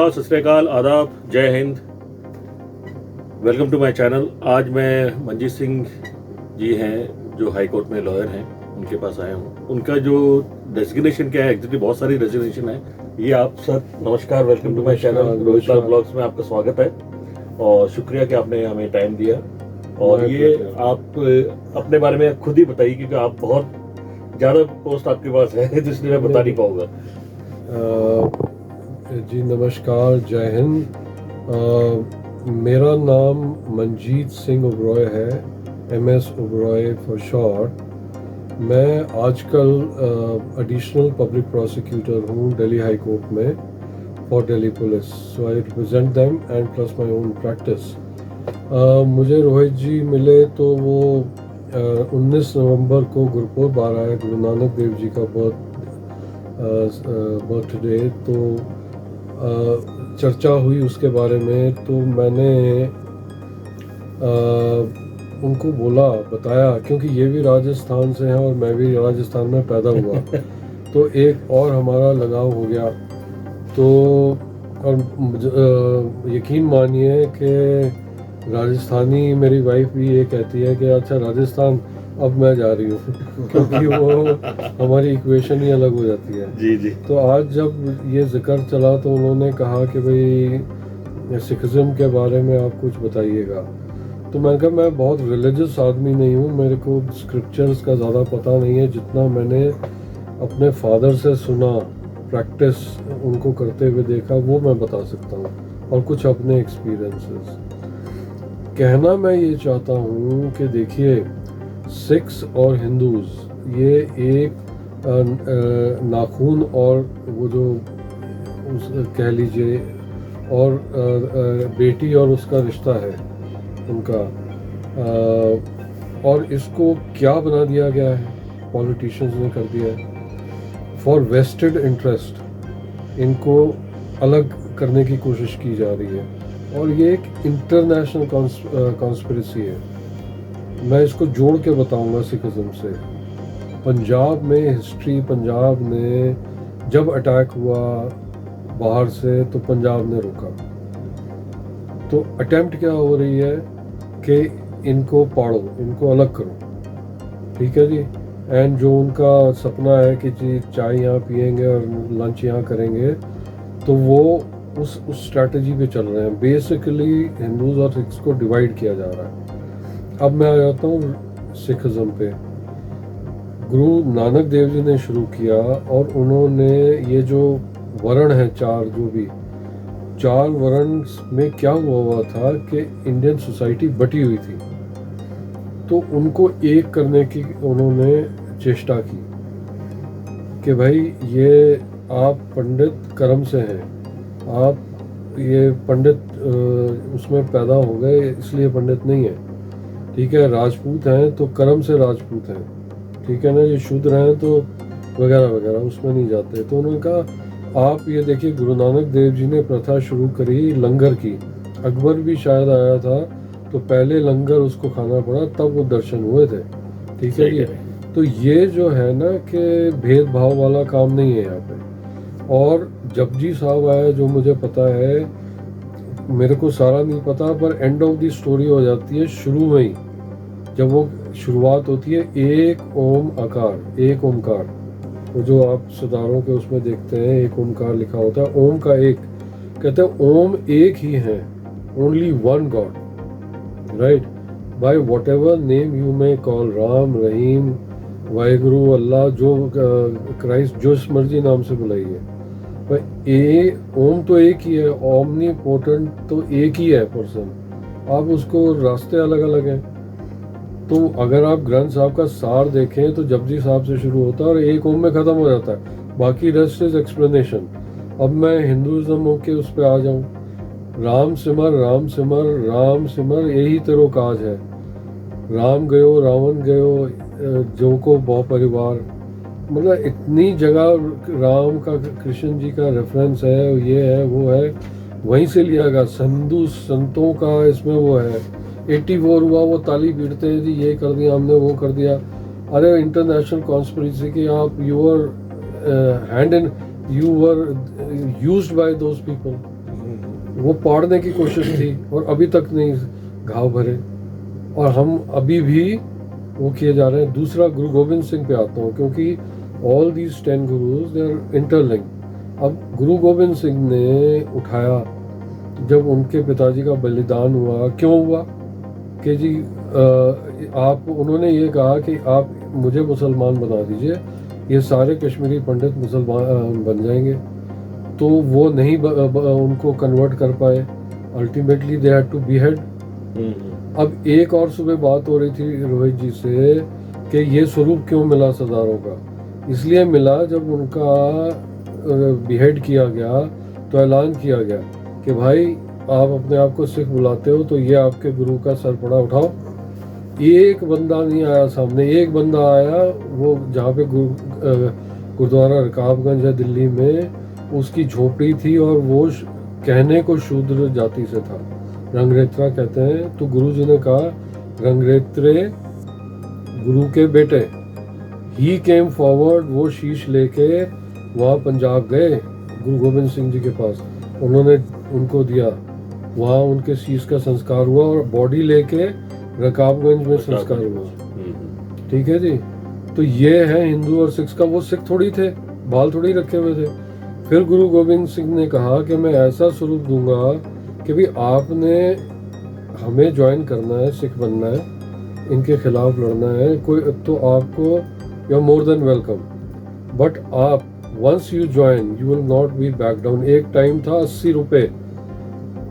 नमस्कार, सत श्री अकाल, आदाब, जय हिंद। Welcome to my channel. आज मैं मंजीत सिंह जी हैं जो हाई कोर्ट में लॉयर हैं, उनके पास आया हूँ। उनका जो डेजिग्नेशन क्या है, एक्चुअली बहुत सारी डेजिग्नेशन है। ये आप सर नमस्कार, welcome to my channel. Rohit Lal blogs में आपका स्वागत है और शुक्रिया कि आपने हमें टाइम दिया। और ये आप अपने बारे में खुद ही बताइए, क्योंकि आप बहुत ज़्यादा पोस्ट आपके पास है तो इसलिए मैं बता नहीं पाऊँगा। जी नमस्कार, जय हिंद। मेरा नाम मंजीत सिंह ओबरॉय है, MS ओबरॉय फॉर शॉर्ट। मैं आजकल एडिशनल पब्लिक प्रोसिक्यूटर हूँ दिल्ली हाई कोर्ट में for Delhi police. So I represent them and plus my own practice. मुझे रोहित जी मिले तो वो 19 नवंबर को गुरुपुरब आ रहा है, गुरु नानक देव जी का बर्थडे। तो चर्चा हुई उसके बारे में, तो मैंने उनको बताया, क्योंकि ये भी राजस्थान से हैं और मैं भी राजस्थान में पैदा हुआ तो एक और हमारा लगाव हो गया। तो और यकीन मानिए कि राजस्थानी मेरी वाइफ भी ये कहती है कि अच्छा राजस्थान अब मैं जा रही हूँ क्योंकि वो हमारी इक्वेशन ही अलग हो जाती है। जी जी। तो आज जब ये जिक्र चला तो उन्होंने कहा कि भाई सिखिज़्म के बारे में आप कुछ बताइएगा। तो मैंने कहा मैं बहुत रिलीजियस आदमी नहीं हूँ, मेरे को स्क्रिप्चर्स का ज़्यादा पता नहीं है। जितना मैंने अपने फादर से सुना, प्रैक्टिस उनको करते हुए देखा, वो मैं बता सकता हूँ, और कुछ अपने एक्सपीरियंसेस। कहना मैं ये चाहता हूँ कि देखिए, सिख्स और हिंदूज़ ये एक नाखून और वो जो कह लीजिए और बेटी और उसका रिश्ता है उनका। और इसको क्या बना दिया गया है, पॉलिटिशियंस ने कर दिया है फॉर वेस्टेड इंटरेस्ट। इनको अलग करने की कोशिश की जा रही है और ये एक इंटरनेशनल कॉन्स्पिरेसी है। मैं इसको जोड़ के बताऊंगा सिखिज़्म से। पंजाब में हिस्ट्री, पंजाब ने जब अटैक हुआ बाहर से तो पंजाब ने रोका। तो अटेम्प्ट क्या हो रही है कि इनको पाड़ो, इनको अलग करो, ठीक है जी। एंड जो उनका सपना है कि जी चाय यहाँ पियेंगे और लंच यहाँ करेंगे, तो वो उस स्ट्रैटेजी पे चल रहे हैं। बेसिकली हिंदूज और सिख्स को डिवाइड किया जा रहा है। अब मैं आ जाता हूँ सिखिज़्म पे। गुरु नानक देव जी ने शुरू किया और उन्होंने ये जो वर्ण है चार वर्ण में क्या हुआ था कि इंडियन सोसाइटी बटी हुई थी, तो उनको एक करने की उन्होंने चेष्टा की कि भाई ये आप पंडित कर्म से हैं, आप ये पंडित उसमें पैदा हो गए इसलिए पंडित नहीं है, ठीक है। राजपूत हैं तो कर्म से राजपूत हैं, ठीक है ना। ये शूद्र हैं तो वगैरह वगैरह, उसमें नहीं जाते। तो उन्होंने कहा आप ये देखिए, गुरु नानक देव जी ने प्रथा शुरू करी लंगर की। अकबर भी शायद आया था तो पहले लंगर उसको खाना पड़ा, तब वो दर्शन हुए थे, ठीक है जी। तो ये जो है ना कि भेदभाव वाला काम नहीं है यहाँ पे। और जपजी साहब आए, जो मुझे पता है, मेरे को सारा नहीं पता, पर एंड ऑफ द स्टोरी हो जाती है शुरू में ही, जब वो शुरुआत होती है एक ओम आकार, एक ओमकार। वो जो आप सितारों के उसमें देखते हैं एक ओमकार लिखा होता है, ओम का एक, कहते हैं ओम एक ही है, only one God, right. By whatever name you may call, Ram, Rahim, Waheguru, Allah, जो क्राइस्ट, जो मर्जी नाम से बुलाइए, पर ओम तो एक ही है। ओमनीपोटेंट तो एक ही है पर्सन, आप उसको रास्ते अलग अलग हैं। तो अगर आप ग्रंथ साहब का सार देखें तो जपजी साहब से शुरू होता है और एक ओम में ख़त्म हो जाता है, बाकी रेस्ट इज एक्सप्लेनेशन। अब मैं हिंदुज़म के उस पर आ जाऊं, राम सिमर, राम सिमर, राम सिमर, यही तेरो काज है। राम गयो, रावण गयो, जो को बहु परिवार, मतलब इतनी जगह राम का, कृष्ण जी का रेफरेंस है, ये है वो है, वहीं से लिया गया। हिंदू संतों का इसमें वो है। 84 हुआ, वो ताली पीटते हैं जी, ये कर दिया हमने, वो कर दिया। अरे इंटरनेशनल कॉन्स्पिरेसी की आप, you were hand in, you were used by those people, वो पाड़ने की कोशिश थी और अभी तक नहीं घाव भरे, और हम अभी भी वो किए जा रहे हैं। दूसरा, गुरु गोविंद सिंह पे आता हूँ, क्योंकि all these 10 gurus they are interlinked. अब गुरु गोविंद सिंह ने उठाया, जब उनके पिताजी का बलिदान हुआ, क्यों हुआ कि जी आप, उन्होंने ये कहा कि आप मुझे मुसलमान बना दीजिए, ये सारे कश्मीरी पंडित मुसलमान बन जाएंगे। तो वो नहीं उनको कन्वर्ट कर पाए, अल्टीमेटली दे हैड टू बीहेड। अब एक और सुबह बात हो रही थी रोहित जी से कि ये स्वरूप क्यों मिला सरदारों का। इसलिए मिला, जब उनका बीहेड किया गया तो ऐलान किया गया कि भाई आप अपने आप को सिख बुलाते हो तो ये आपके गुरु का सरपड़ा उठाओ। एक बंदा नहीं आया सामने, एक बंदा आया, वो जहाँ पे गुरुद्वारा रकाबगंज है दिल्ली में, उसकी झोपड़ी थी और वो कहने को शूद्र जाति से था, रंगरेत्रा कहते हैं। तो गुरु जी ने कहा, रंगरेत्रे गुरु के बेटे। ही केम फॉरवर्ड, वो शीश लेके वहाँ पंजाब गए गुरु गोविंद सिंह जी के पास, उन्होंने उनको दिया, वहाँ उनके शीश का संस्कार हुआ और बॉडी लेके रकाबगंज में संस्कार हुआ। ठीक है जी। तो ये है हिंदू और सिख का। वो सिख थोड़ी थे, बाल थोड़ी रखे हुए थे। फिर गुरु गोविंद सिंह ने कहा कि मैं ऐसा स्वरूप दूंगा कि भी आपने हमें ज्वाइन करना है, सिख बनना है, इनके खिलाफ लड़ना है, कोई तो आपको you are more than welcome, but आप once you join you will not be back down. एक टाइम था 80 रुपये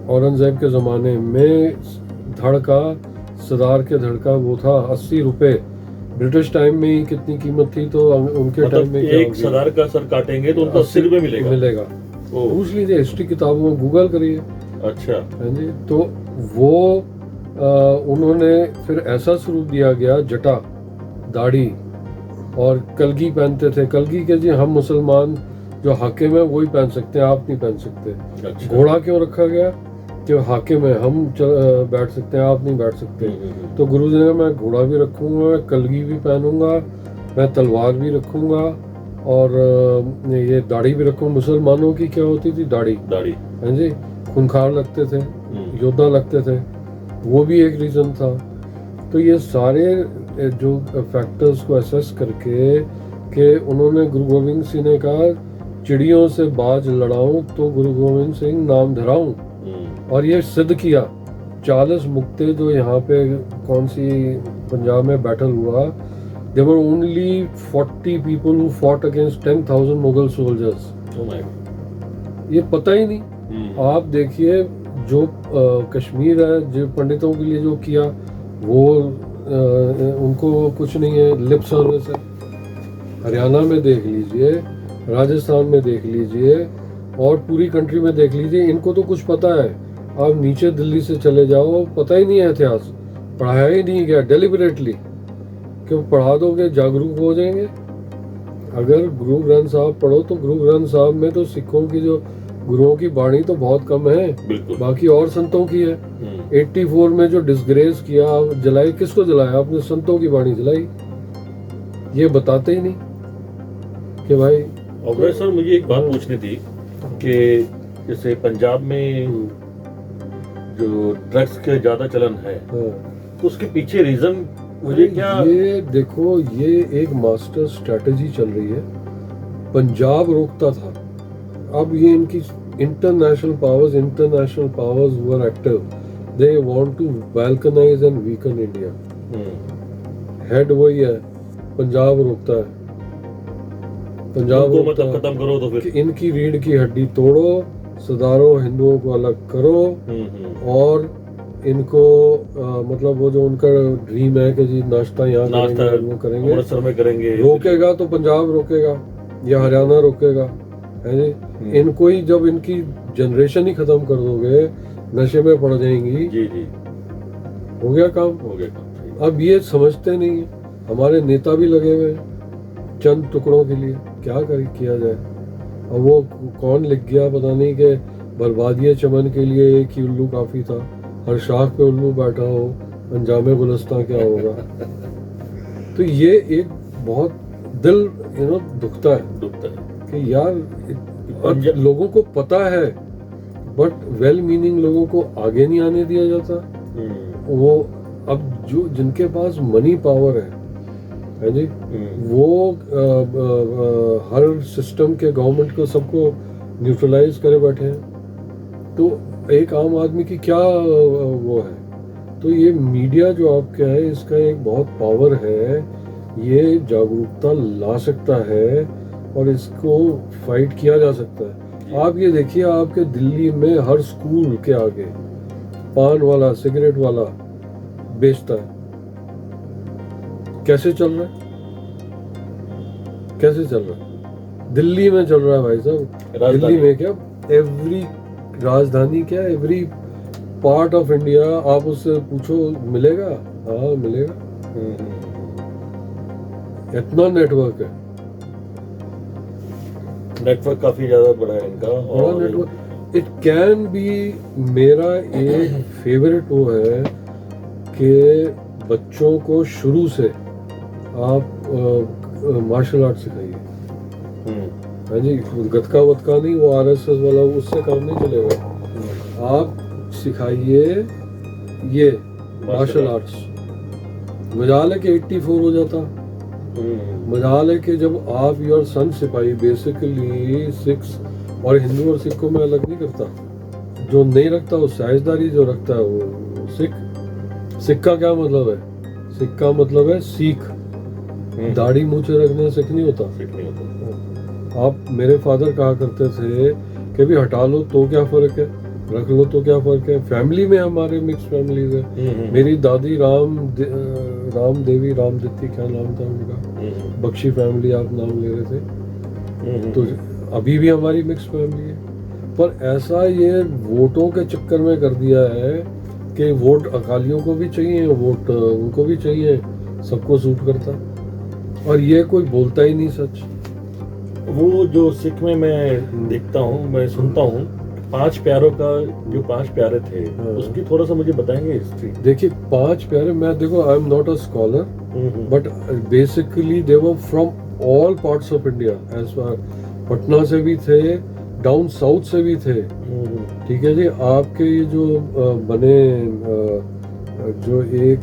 औरंगजेब के ज़माने में, धड़ का, सरदार के धड़ का वो था 80 रुपये। ब्रिटिश टाइम में ही कितनी कीमत थी, तो उनके टाइम में क्या एक सरदार का सर काटेंगे तो उनको 80 रुपये मिलेगा। पूछ लीजिए हिस्ट्री किताबों में, गूगल करिए। अच्छा। हाँ जी। तो वो उन्होंने फिर ऐसा स्वरूप दिया गया, जटा, दाढ़ी और कलगी पहनते थे। कलगी के जी हम मुसलमान जो हाकिम है वही पहन सकते हैं, आप नहीं पहन सकते। अच्छा। घोड़ा क्यों रखा गया कि हाकिम है, हम बैठ सकते हैं, आप नहीं बैठ सकते। तो गुरु जी ने कहा, मैं घोड़ा भी रखूंगा, मैं कलगी भी पहनूंगा, मैं तलवार भी रखूंगा और ये दाढ़ी भी रखूंगा। मुसलमानों की क्या होती थी? दाढ़ी। हाँ जी। खूंखार लगते थे, योद्धा लगते थे, वो भी एक रीज़न था। तो ये सारे जो फैक्टर्स को असेस करके कि उन्होंने, गुरु गोविंद सिंह ने कहा, चिड़ियों से बाज लड़ाऊं तो गुरु गोविंद सिंह नाम धराऊं, और ये सिद्ध किया। 40 मुक्ते जो यहाँ पे कौन सी पंजाब में बैटल हुआ, there were only 40 people who fought against 10,000 Mughal soldiers. ये पता ही नहीं। आप देखिए जो कश्मीर है, जो पंडितों के लिए जो किया, वो उनको कुछ नहीं है, लिप सर्विस है। हरियाणा में देख लीजिए, राजस्थान में देख लीजिए और पूरी कंट्री में देख लीजिए, इनको तो कुछ पता है। आप नीचे दिल्ली से चले जाओ, पता ही नहीं है इतिहास, पढ़ाया ही नहीं गया डेलिबरेटली। क्यों पढ़ा दोगे, जागरूक हो जाएंगे। अगर गुरु ग्रंथ साहब पढ़ो तो गुरु ग्रंथ साहब में तो सिखों की जो गुरुओं की बाणी तो बहुत कम है, बाकी और संतों की है। 84 में जो डिसग्रेस किया, जलाई, किसको जलाया? आपने संतों की बाणी जलाई। ये बताते ही नहीं कि भाई। और सर मुझे एक बात पूछनी थी कि जैसे पंजाब में जो ड्रग्स के ज्यादा चलन है, तो उसके पीछे रीजन मुझे क्या? ये देखो, ये एक मास्टर स्ट्रेटजी चल रही है। पंजाब रोकता था, अब ये इनकी international powers who are active, they want to balkanize and weaken India। Head वही है, पंजाब रोकता है। पंजाब को मतलब खत्म करो तो फिर इनकी रीढ़ की हड्डी तोड़ो, सरदारों हिंदुओं को अलग करो, और इनको मतलब वो जो उनका ड्रीम है कि जी नाश्ता यहाँ करेंगे, वो करेंगे, अमृतसर में करेंगे। रोकेगा तो पंजाब रोकेगा या हरियाणा रोकेगा, है जी। इनको ही जब इनकी जनरेशन ही खत्म कर दोगे, नशे में पड़ जाएंगी। जी जी, हो गया काम। अब ये समझते नहीं है। हमारे नेता भी लगे हुए हैं चंद टुकड़ों के लिए, क्या किया जाए। अब वो कौन लिख गया पता नहीं कि बर्बादी चमन के लिए एक ही उल्लू काफी था, हर शाख पे उल्लू बैठा हो, अंजामे गुलस्तां क्या होगा। तो ये एक बहुत दिल दुखता है कि यार लोगों को पता है बट वेल मीनिंग लोगों को आगे नहीं आने दिया जाता। वो अब जो जिनके पास मनी पावर है जी, वो हर सिस्टम के गवर्नमेंट को सबको न्यूट्रलाइज करे बैठे हैं। तो एक आम आदमी की क्या वो है। तो ये मीडिया जो आपका है, इसका एक बहुत पावर है, ये जागरूकता ला सकता है और इसको फाइट किया जा सकता है। आप ये देखिए, आपके दिल्ली में हर स्कूल के आगे पान वाला, सिगरेट वाला बेचता है। कैसे चल रहा है, कैसे चल रहा है? दिल्ली में चल रहा है भाई साहब। दिल्ली में क्या, एवरी राजधानी क्या, एवरी पार्ट ऑफ इंडिया आप उससे पूछो, मिलेगा। हाँ मिलेगा। इतना नेटवर्क है, नेटवर्क काफी ज्यादा बड़ा है इनका। बड़ा नेटवर्क। इट कैन बी, मेरा एक फेवरेट वो है कि बच्चों को शुरू से आप मार्शल आर्ट सिखाइए। हाँ जी, गतका वतका नहीं, वो आरएसएस वाला, उससे काम नहीं चलेगा। आप सिखाइए ये मार्शल आर्ट्स। मजाल है कि 84 हो जाता। मजाल है कि जब आप, योर सन सिपाही बेसिकली सिक्स, और हिंदू और सिख को मैं अलग नहीं करता। जो नहीं रखता वो साइजदारी, जो रखता है वो सिख। सिख का क्या मतलब है? सिख का मतलब है सीख। दाढ़ी मूछे रखने सिख नहीं होता। आप, मेरे फादर कहा करते थे कि भी हटा लो तो क्या फर्क है, रख लो तो क्या फर्क है। फैमिली में हमारे मिक्स फैमिलीज है। मेरी दादी राम देवी रामदत्ती, क्या नाम था उनका, बख्शी फैमिली आप नाम ले रहे थे। तो अभी भी हमारी मिक्स फैमिली है। पर ऐसा ये वोटों के चक्कर में कर दिया है कि वोट अकालियों को भी चाहिए, वोट उनको भी चाहिए, सबको सूट करता, और ये कोई बोलता ही नहीं सच। वो जो सिख में मैं देखता हूँ, मैं सुनता हूँ, 5 प्यारों का, जो 5 प्यारे थे, उसकी थोड़ा सा मुझे बताएंगे हिस्ट्री। देखिए 5 प्यारे, मैं देखो, I am not a scholar, but basically they were from all parts of India. As far Patna से भी थे, डाउन साउथ से भी थे। ठीक है जी। आपके ये जो बने, जो एक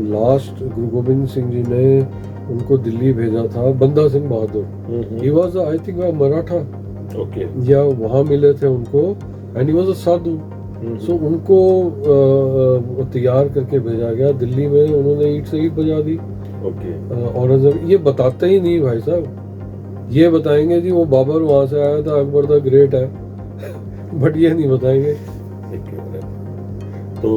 लास्ट गुरु गोविंद सिंह जी ने उनको दिल्ली भेजा था, Banda Singh Bahadur, he was I think Maratha, okay, या वहाँ मिले थे उनको, एंड ही वाज अ साधु। सो उनको तैयार करके भेजा गया दिल्ली में, उन्होंने ईंट से ईंट बजा दी। ओके। औरंगजेब ये बताते ही नहीं भाई साहब। ये बताएंगे जी वो बाबर वहाँ से आया था, अकबर द ग्रेट है, बट ये नहीं बताएंगे। तो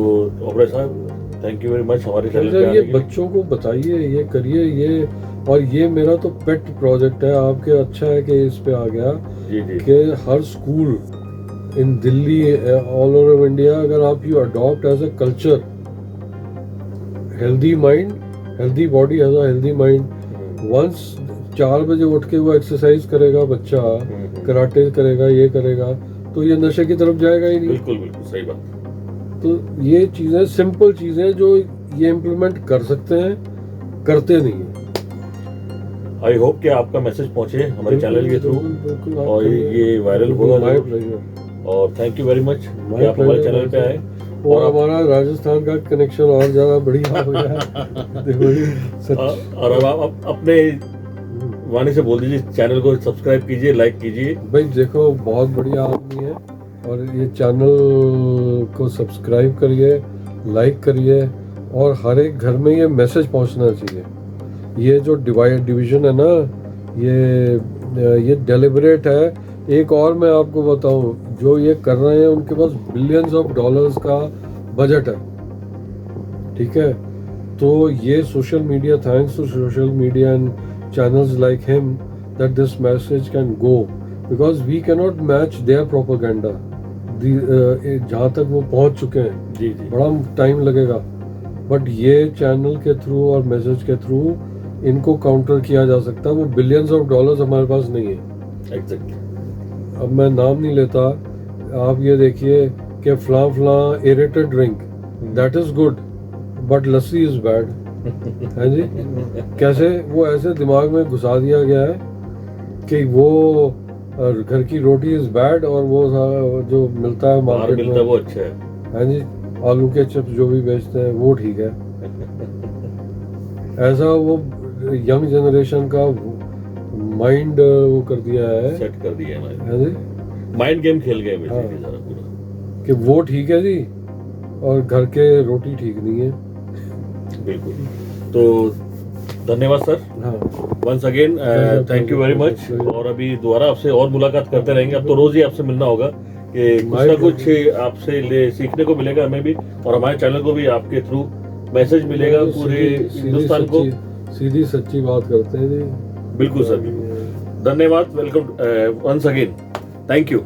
ओबराय साहब, थैंक यू वेरी मच हमारे चैनल पे ये बच्चों को बताइए, ये करिए, ये, और ये मेरा तो पेट प्रोजेक्ट है आपके। अच्छा है कि इस पे आ गया कि हर school in Delhi, all over India, अगर आप you adopt as a culture, healthy mind, healthy body as a healthy mind. Once 4 बजे उठ के वो एक्सरसाइज करेगा बच्चा, कराटे करेगा, ये करेगा, तो ये नशे की तरफ जाएगा ही नहीं। बिल्कुल बिल्कुल सही बात। तो ये चीजें, सिंपल चीजें जो ये इम्प्लीमेंट कर सकते हैं, करते नहीं है। आई होप कि आपका मैसेज पहुंचे हमारे चैनल के थ्रू और ये वायरल होगा। और थैंक यू वेरी मच कि आप हमारे चैनल पे आए, और हमारा राजस्थान का कनेक्शन और ज्यादा बढ़िया हो गया। देखो जी सच। और अब आप अपने वाणी से बोल दीजिए, चैनल को सब्सक्राइब कीजिए, लाइक कीजिए। भाई देखो, बहुत बढ़िया आदमी है, और ये चैनल को सब्सक्राइब करिए, लाइक करिए, और हर एक घर में ये मैसेज पहुंचना चाहिए। ये जो डिवीजन है ना, ये डेलिबरेट है। एक और मैं आपको बताऊं, जो ये कर रहे हैं उनके पास बिलियंस ऑफ डॉलर्स का बजट है। ठीक है, तो ये social media, thanks to social media and channels like him, that this message can go, because we cannot match their propaganda. जहाँ तक वो पहुँच चुके हैं, जी, बड़ा टाइम लगेगा, बट ये चैनल के थ्रू और मैसेज के थ्रू इनको काउंटर किया जा सकता है। वो बिलियंस ऑफ डॉलर्स हमारे पास नहीं है। एग्जैक्टली। अब मैं नाम नहीं लेता, आप ये देखिए कि फला aerated drink, that is good, but lassi is bad. है जी, कैसे वो ऐसे दिमाग में घुसा दिया गया है कि वो और घर की रोटी इज बैड, और वो जो मिलता है बाहर मार्केट मिलता है में, वो अच्छा है। हाँ जी, आलू के चिप्स जो भी बेचते हैं वो ठीक है। ऐसा वो यंग जनरेशन का माइंड वो कर दिया है, सेट कर दिया है हमारे, हाँ जी, माइंड गेम खेल गए बेसिकली हाँ। सारा पूरा। कि वो ठीक है जी और घर के रोटी ठीक नहीं है। बिल्कुल। तो धन्यवाद सर, हाँ, once again thank you very much. और अभी दोबारा आपसे और मुलाकात करते रहेंगे, अब तो रोज ही आपसे मिलना होगा कि कुछ ना कुछ आपसे सीखने को मिलेगा हमें भी, और हमारे चैनल को भी आपके थ्रू मैसेज मिलेगा पूरे हिंदुस्तान को। सीधी सच्ची बात करते हैं जी। बिल्कुल सर, बिल्कुल। धन्यवाद, welcome once again, thank you.